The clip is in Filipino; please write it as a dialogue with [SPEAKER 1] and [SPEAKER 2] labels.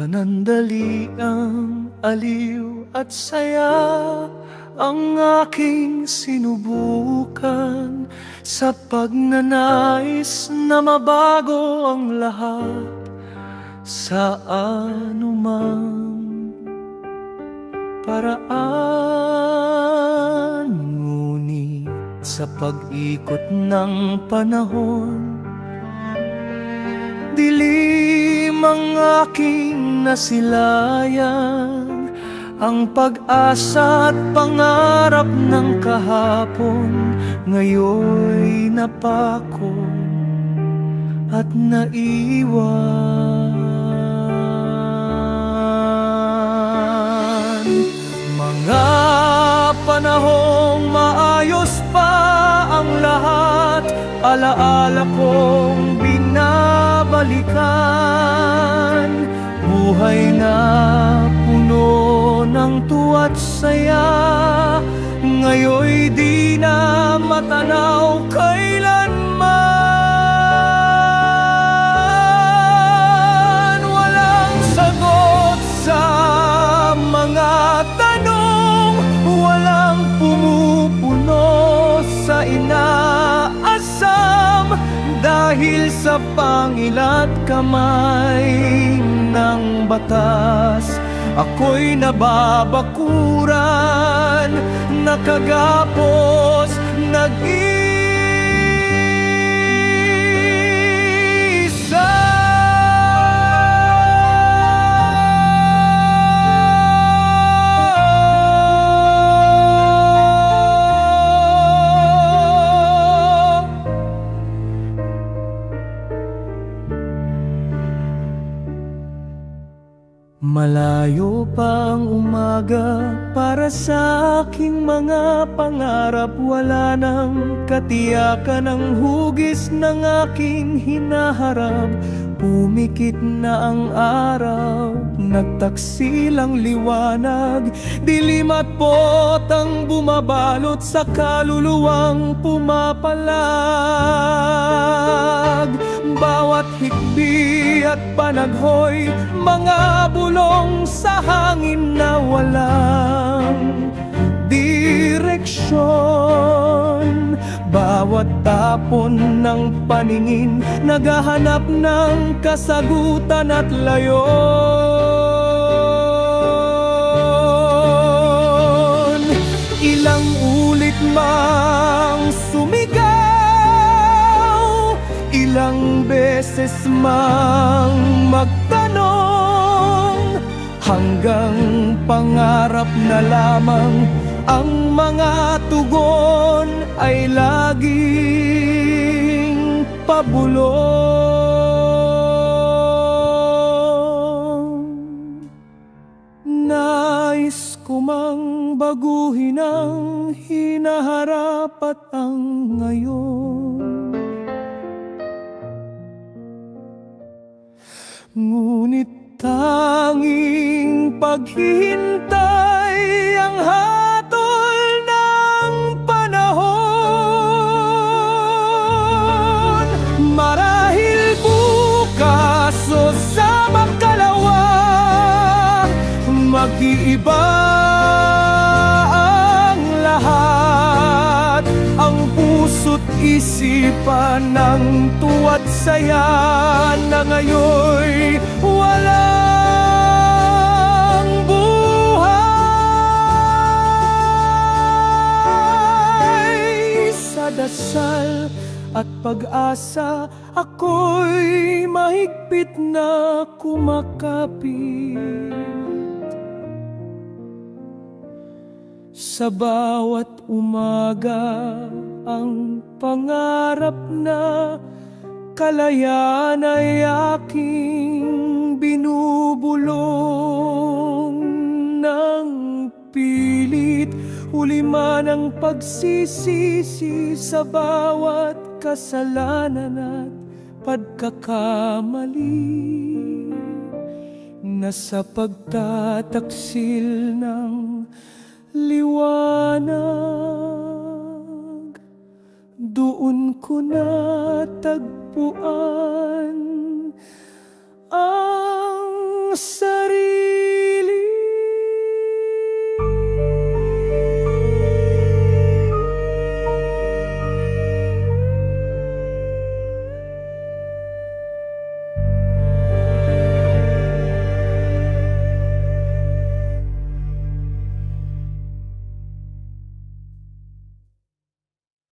[SPEAKER 1] Panandaliang aliw at saya ang aking sinubukan sa pagnanais na mabago ang lahat sa anumang paraan. Ngunit sa pag-ikot ng panahon, dilim ang aking nasilayan, ang pag-asa at pangarap ng kahapon ngayon'y napako at naiwan. Mga panahong maayos pa ang lahat, alaala kong binabalikan. Buhay na puno ng tuwa't saya, ngayon'y di na matanaw kailanman. Walang sagot sa mga tanong, walang pumupuno sa inaasam, dahil sa pangilat kamay ng batas, ako'y nababakuran, nakagapos, nag-isa. Malayo pa ang umaga para sa aking mga pangarap. Wala nang katiyakan ang hugis ng aking hinaharap. Pumikit na ang araw, nagtaksil ang liwanag, dilim at potang bumabalot sa kaluluwang pumapalag. Bawat hikbi at panaghoy, mga bulong sa hangin na walang direksyon. Bawat tapon ng paningin, naghahanap ng kasagutan at layon. Ilang ulit mang sumigaw, ilang beses mang magtanong, hanggang pangarap na lamang ang mga tugon ay laging pabulong. Nais ko mang baguhin ang hinaharap at ang ngayon, ngunit tanging paghihintay ang hatol ng panahon. Marahil bukas o sa makalawa, mag-iiba ang lahat. Ang puso't isipan ng tuwa't saya na ngayon'y walang buhay. Sa dasal at pag-asa, ako'y mahigpit na kumakapit. Sa bawat umaga, ang pangarap na kalayaan ay aking binubulong ng pilit. Huli man ang pagsisisi sa bawat kasalanan at pagkakamali, na sa pagtataksil ng liwanag, doon ko natagpuan ang sarili